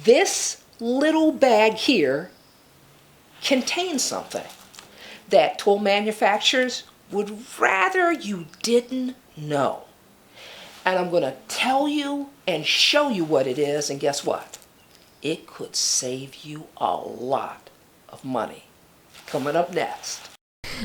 This little bag here contains something that tool manufacturers would rather you didn't know. And I'm going to tell you and show you what it is, and guess what? It could save you a lot of money. Coming up next.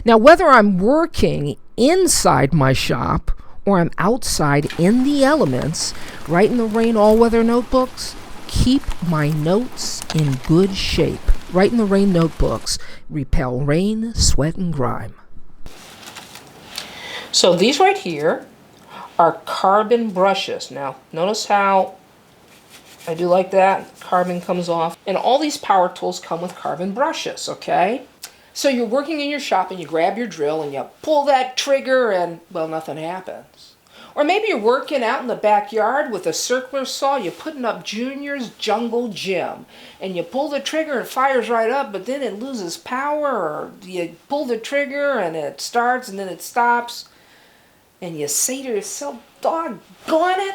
Now, whether I'm working inside my shop or I'm outside in the elements, writing the rain all-weather notebooks, keep my notes in good shape. Write in the rain notebooks. Repel rain, sweat, and grime. So these right here are carbon brushes. Now, notice how I do like that. Carbon comes off. And all these power tools come with carbon brushes, okay? So you're working in your shop and you grab your drill and you pull that trigger and, well, nothing happens. Or maybe you're working out in the backyard with a circular saw, you're putting up Junior's Jungle Gym, and you pull the trigger and it fires right up, but then it loses power, or you pull the trigger and it starts and then it stops, and you say to yourself, doggone it,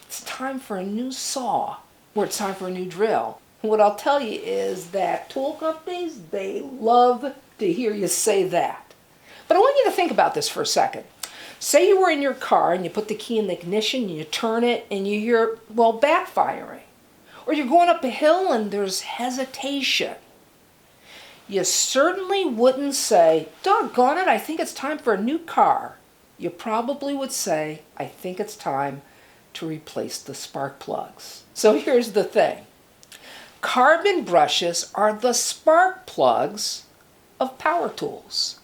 it's time for a new saw, or it's time for a new drill. And what I'll tell you is that tool companies, they love to hear you say that. But I want you to think about this for a second. Say you were in your car and you put the key in the ignition and you turn it and you hear, well, backfiring. Or you're going up a hill and there's hesitation. You certainly wouldn't say, doggone it, I think it's time for a new car. You probably would say, I think it's time to replace the spark plugs. So here's the thing. Carbon brushes are the spark plugs of power tools.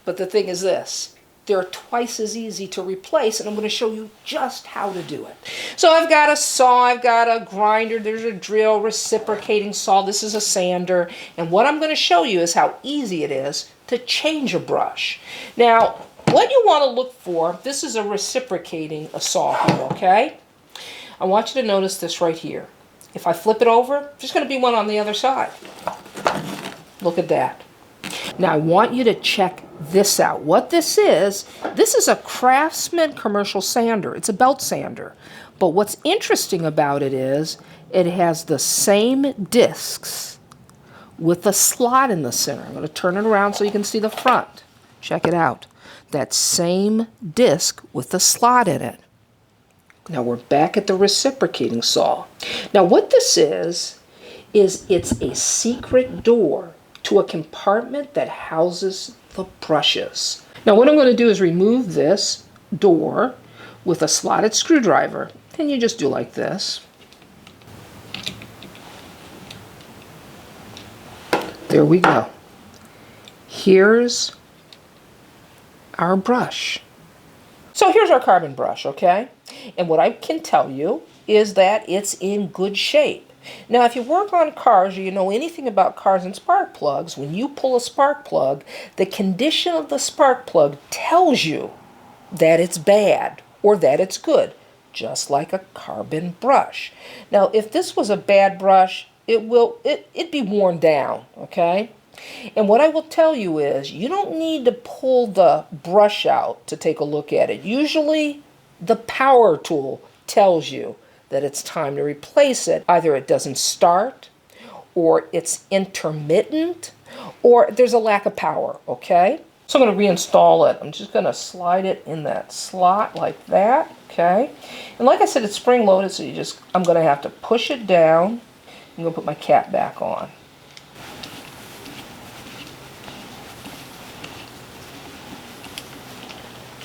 But the thing is this. They're twice as easy to replace, and I'm going to show you just how to do it. So I've got a saw, I've got a grinder, there's a drill, reciprocating saw, this is a sander, and what I'm going to show you is how easy it is to change a brush. Now, what you want to look for, this is a reciprocating saw here, okay? I want you to notice this right here. If I flip it over, there's going to be one on the other side. Look at that. Now I want you to check this out. What this is a Craftsman commercial sander. It's a belt sander. But what's interesting about it is it has the same discs with a slot in the center. I'm going to turn it around so you can see the front. Check it out. That same disc with the slot in it. Now we're back at the reciprocating saw. Now what this is it's a secret door to a compartment that houses the brushes. Now what I'm going to do is remove this door with a slotted screwdriver. And you just do like this. There we go. Here's our brush. So here's our carbon brush, okay? And what I can tell you is that it's in good shape. Now, if you work on cars or you know anything about cars and spark plugs, when you pull a spark plug, the condition of the spark plug tells you that it's bad or that it's good, just like a carbon brush. Now, if this was a bad brush, it'd be worn down, okay? And what I will tell you is you don't need to pull the brush out to take a look at it. Usually, the power tool tells you that it's time to replace it. Either it doesn't start, or it's intermittent, or there's a lack of power, okay? So I'm going to reinstall it. I'm just going to slide it in that slot like that, okay? And like I said, it's spring-loaded, so I'm going to have to push it down. I'm going to put my cap back on.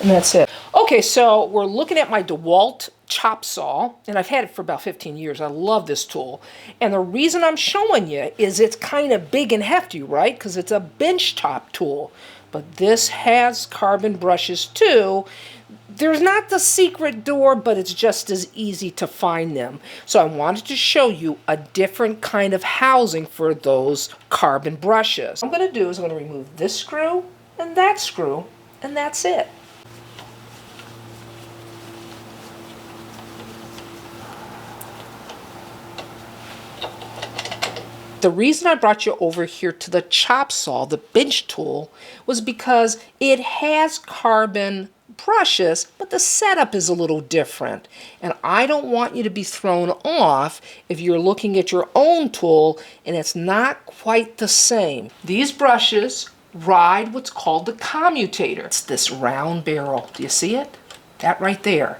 And that's it. Okay, so we're looking at my DeWalt chop saw, and I've had it for about 15 years. I love this tool. And the reason I'm showing you is it's kind of big and hefty, right? Because it's a benchtop tool. But this has carbon brushes too. There's not the secret door, but it's just as easy to find them. So I wanted to show you a different kind of housing for those carbon brushes. What I'm going to do is I'm going to remove this screw, and that's it. The reason I brought you over here to the chop saw, the bench tool, was because it has carbon brushes, but the setup is a little different. And I don't want you to be thrown off if you're looking at your own tool and it's not quite the same. These brushes ride what's called the commutator. It's this round barrel. Do you see it? That right there.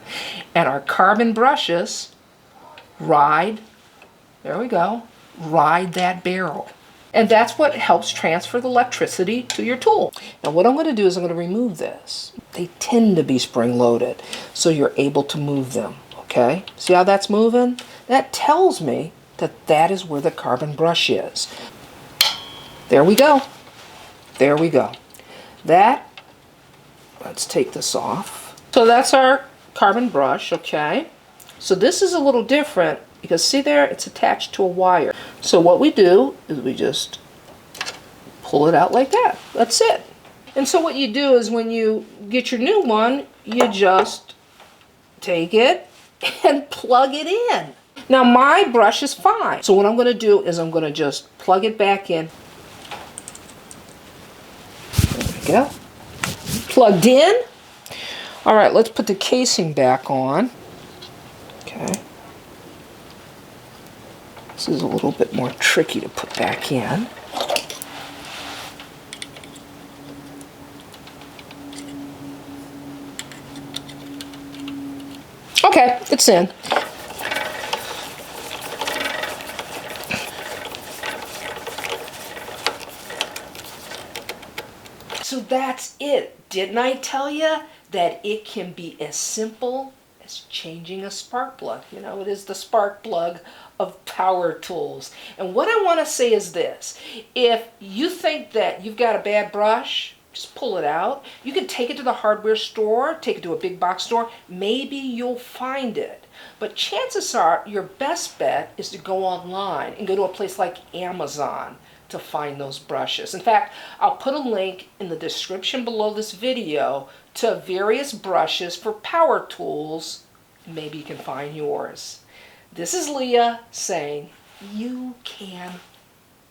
And our carbon brushes ride, there we go, ride that barrel. And that's what helps transfer the electricity to your tool. Now what I'm going to do is I'm going to remove this. They tend to be spring-loaded, so you're able to move them, okay? See how that's moving? That tells me that that is where the carbon brush is. There we go. There we go. That, let's take this off. So that's our carbon brush, okay? So this is a little different because see there, it's attached to a wire. So what we do is we just pull it out like that. That's it. And so what you do is when you get your new one, you just take it and plug it in. Now my brush is fine. So what I'm going to do is I'm going to just plug it back in. There we go. Plugged in. All right, let's put the casing back on. Okay. This is a little bit more tricky to put back in. Okay, it's in. So that's it. Didn't I tell you that it can be as simple as changing a spark plug? You know, it is the spark plug of power tools. And what I want to say is this. If you think that you've got a bad brush, just pull it out. You can take it to the hardware store, take it to a big box store. Maybe you'll find it. But chances are your best bet is to go online and go to a place like Amazon to find those brushes. In fact, I'll put a link in the description below this video to various brushes for power tools. Maybe you can find yours. This is Leah saying, you can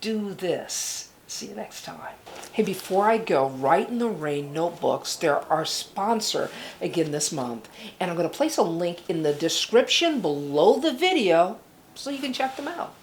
do this. See you next time. Hey, before I go, Write in the Rain notebooks, they're our sponsor again this month. And I'm going to place a link in the description below the video so you can check them out.